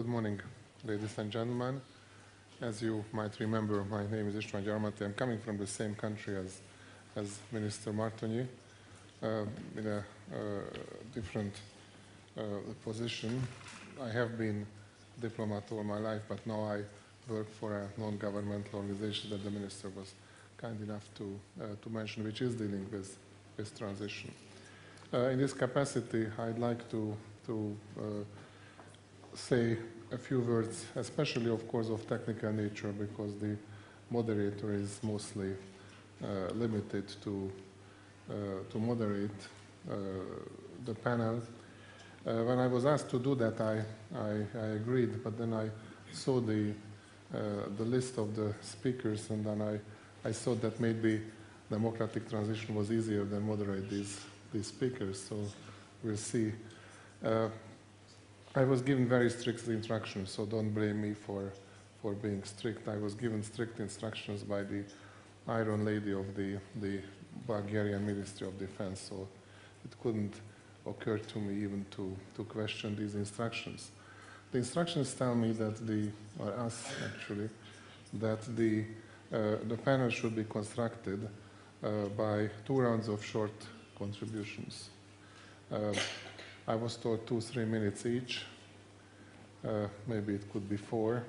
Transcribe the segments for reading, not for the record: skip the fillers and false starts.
morning, ladies and gentlemen. As you might remember, my name is Istvan Gyarmati. I'm coming from the same country as Minister Martonyi, in a different position. I have been a diplomat all my life, but now I work for a non-governmental organization that the minister was kind enough to mention, which is dealing with transition. In this capacity, I'd like to say a few words, especially, of course, of technical nature, because the moderator is mostly limited to moderate the panel. When I was asked to do that, I agreed, but then I saw the list of the speakers, and then I thought that maybe democratic transition was easier than moderate these speakers, so we'll see. I was given very strict instructions, so don't blame me for being strict. I was given strict instructions by the Iron Lady of the Bulgarian Ministry of Defense, so it couldn't occur to me even to question these instructions. The instructions tell me that or us actually, that the panel should be constructed by 2 rounds of short contributions. I was told 2-3 minutes each. Maybe it could be 4,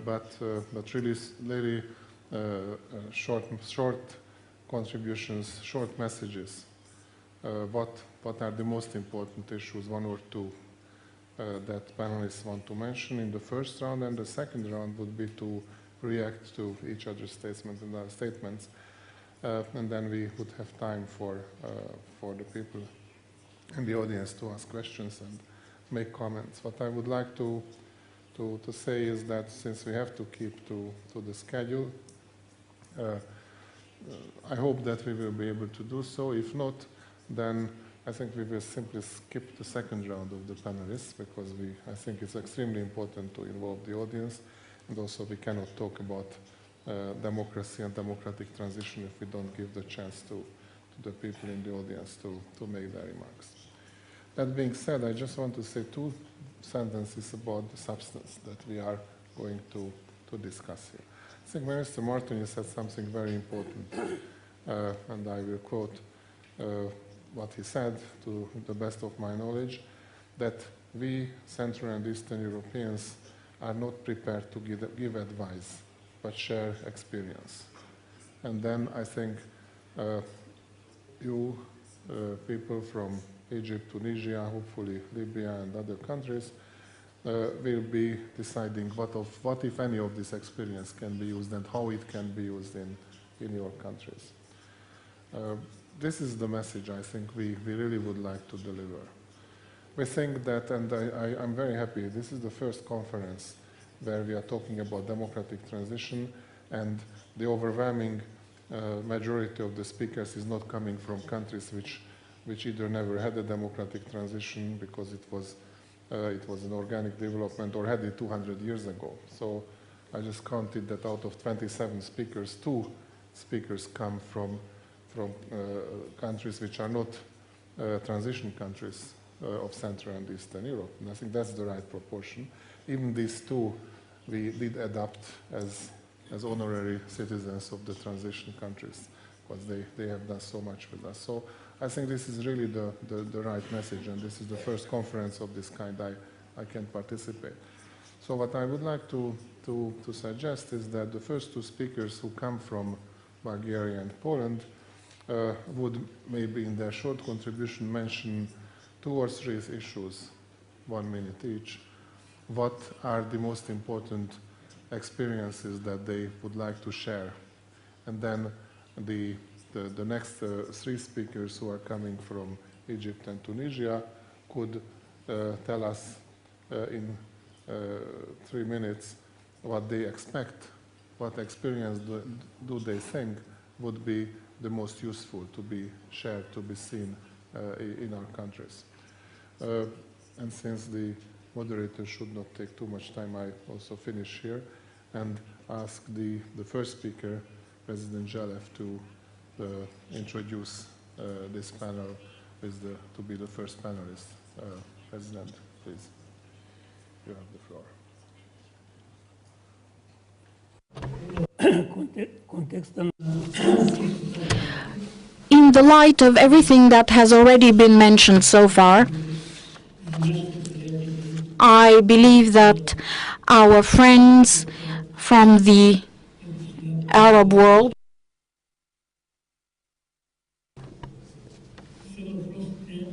but really short contributions, short messages. What are the most important issues, 1 or 2, that panelists want to mention in the first round, and the second round would be to react to each other's statements, and then we would have time for the people in the audience to ask questions and make comments. What I would like to say is that since we have to keep to the schedule, I hope that we will be able to do so. If not, then I think we will simply skip the second round of the panelists, because I think it's extremely important to involve the audience, and also we cannot talk about democracy and democratic transition if we don't give the chance to the people in the audience to make their remarks. That being said, I just want to say 2 sentences about the substance that we are going to discuss here. I think Minister Martonyi said something very important, and I will quote what he said to the best of my knowledge, that we Central and Eastern Europeans are not prepared to give advice, but share experience. And then I think you people from Egypt, Tunisia, hopefully Libya and other countries will be deciding what if any of this experience can be used and how it can be used in your countries. This is the message I think we really would like to deliver. We think that, and I'm very happy, this is the first conference where we are talking about democratic transition, and the overwhelming majority of the speakers is not coming from countries which either never had a democratic transition because it was an organic development, or had it 200 years ago. So I just counted that out of 27 speakers, 2 speakers come from countries which are not transition countries of Central and Eastern Europe. And I think that's the right proportion. Even these 2 we did adopt as honorary citizens of the transition countries, because they have done so much with us. So I think this is really the right message, and this is the first conference of this kind I can participate. So what I would like to suggest is that the first 2 speakers who come from Bulgaria and Poland would maybe in their short contribution mention 2 or 3 issues, 1 minute each. What are the most important experiences that they would like to share? And then the next 3 speakers who are coming from Egypt and Tunisia could tell us in 3 minutes what they expect, what experience do they think would be the most useful to be shared, to be seen in our countries. And since the moderator should not take too much time, I also finish here and ask the first speaker, President Zhelev, to introduce this panel, to be the first panelist. President, please. you have the floor. In the light of everything that has already been mentioned so far, I believe that our friends from the Arab world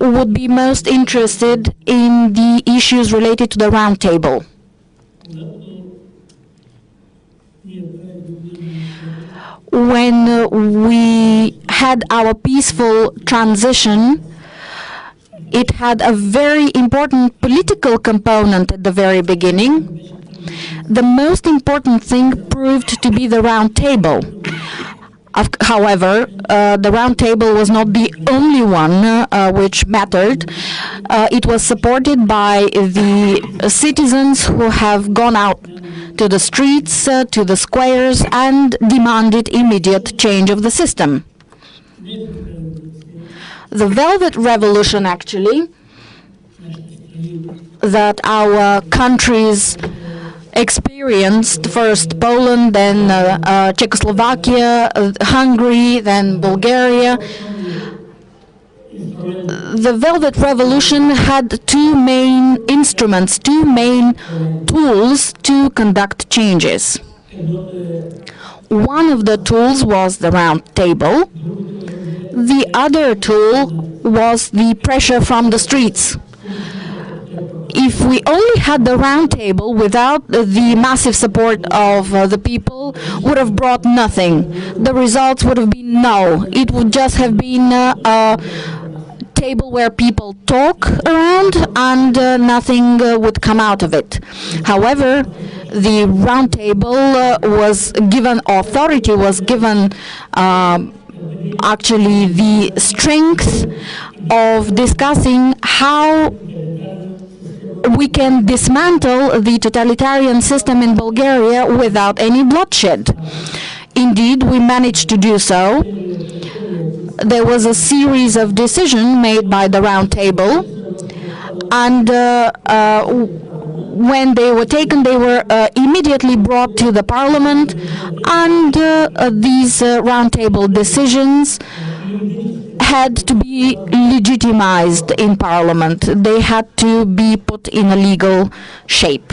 would be most interested in the issues related to the roundtable. When we had our peaceful transition, it had a very important political component at the very beginning. The most important thing proved to be the round table. However, the round table was not the only one which mattered. It was supported by the citizens who have gone out to the streets, to the squares, and demanded immediate change of the system. The Velvet Revolution, actually, that our countries experienced, first Poland, then Czechoslovakia, Hungary, then Bulgaria. The Velvet Revolution had two main instruments, two main tools to conduct changes. One of the tools was the round table. The other tool was the pressure from the streets. If we only had the round table without the massive support of the people, would have brought nothing. The results would have been null. It would just have been a table where people talk around and nothing would come out of it. However, the round table was given authority, was given actually the strength of discussing how we can dismantle the totalitarian system in Bulgaria without any bloodshed. Indeed, we managed to do so. There was a series of decisions made by the round table, and when they were taken, they were immediately brought to the parliament, and these round table decisions had to be legitimized in parliament. They had to be put in a legal shape.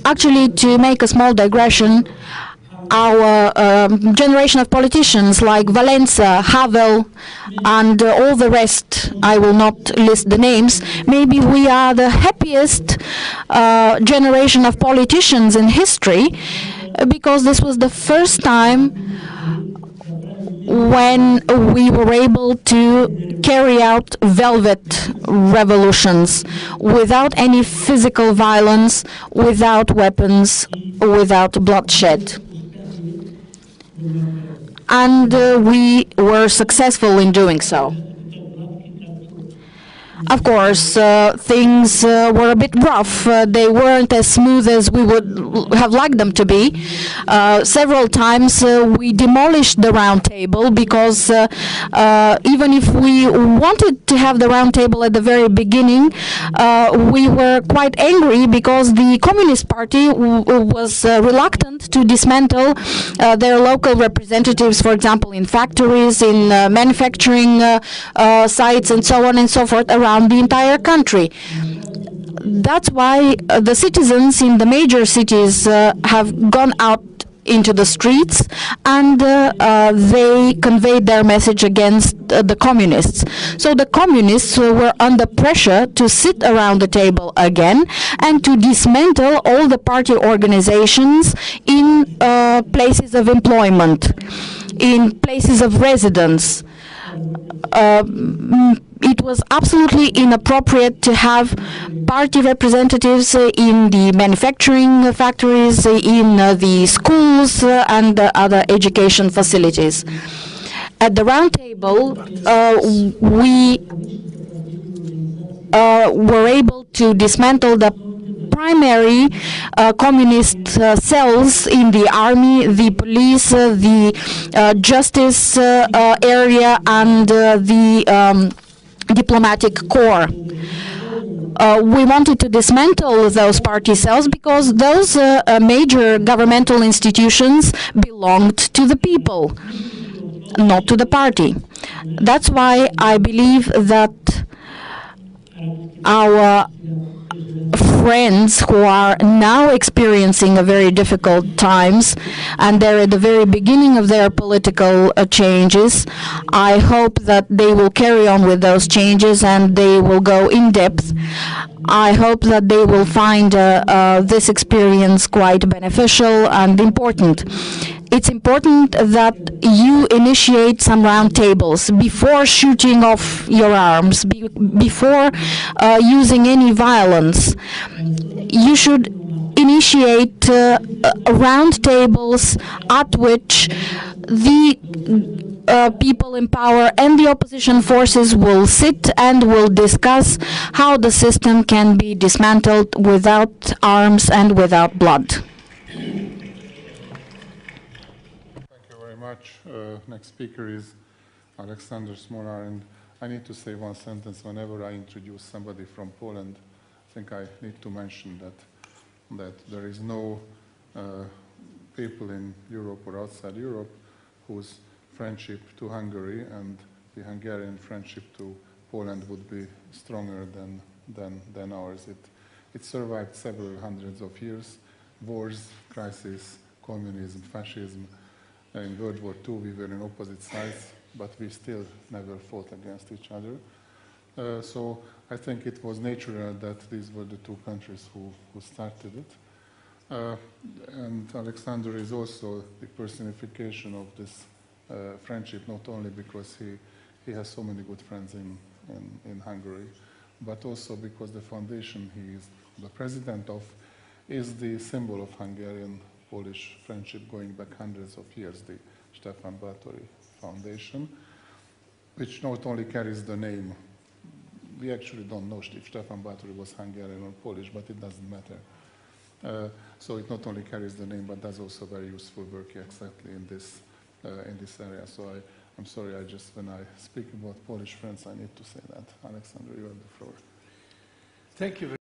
Actually, to make a small digression, our generation of politicians like Valenza, Havel, and all the rest, I will not list the names, maybe we are the happiest generation of politicians in history, because this was the first time when we were able to carry out velvet revolutions without any physical violence, without weapons, without bloodshed. And we were successful in doing so. Of course, things were a bit rough. They weren't as smooth as we would have liked them to be. Several times we demolished the round table because even if we wanted to have the round table at the very beginning, we were quite angry because the Communist Party was reluctant to dismantle their local representatives, for example, in factories, in manufacturing sites, and so on and so forth, around the entire country. That's why the citizens in the major cities have gone out into the streets, and they conveyed their message against the communists. So the communists were under pressure to sit around the table again and to dismantle all the party organizations in places of employment, in places of residence. It was absolutely inappropriate to have party representatives in the manufacturing factories, in the schools, and other education facilities. At the round table, we were able to dismantle the primary communist cells in the army, the police, the justice area, and the diplomatic corps. We wanted to dismantle those party cells because those major governmental institutions belonged to the people, not to the party. That's why I believe that our friends who are now experiencing a very difficult times, and they're at the very beginning of their political changes, I hope that they will carry on with those changes and they will go in depth. I hope that they will find this experience quite beneficial and important. It's important that you initiate some roundtables before shooting off your arms, before using any violence. You should initiate roundtables at which the people in power and the opposition forces will sit and will discuss how the system can be dismantled without arms and without blood. Much. Next speaker is Alexander Smolar, and I need to say one sentence whenever I introduce somebody from Poland. I think I need to mention that there is no people in Europe or outside Europe whose friendship to Hungary and the Hungarian friendship to Poland would be stronger than ours. It survived several hundreds of years, wars, crises, communism, fascism. In World War II, we were on opposite sides, but we still never fought against each other. So I think it was natural that these were the two countries who started it. And Alexander is also the personification of this friendship, not only because he has so many good friends in Hungary, but also because the foundation he is the president of is the symbol of Hungarian-Polish friendship going back hundreds of years, the Istvan Bátori Foundation, which not only carries the name, we actually don't know if Istvan Bátori was Hungarian or Polish, but it doesn't matter. So it not only carries the name, but does also very useful work exactly in this area. So I'm sorry, when I speak about Polish friends, I need to say that. Alexander, you have the floor. Thank you.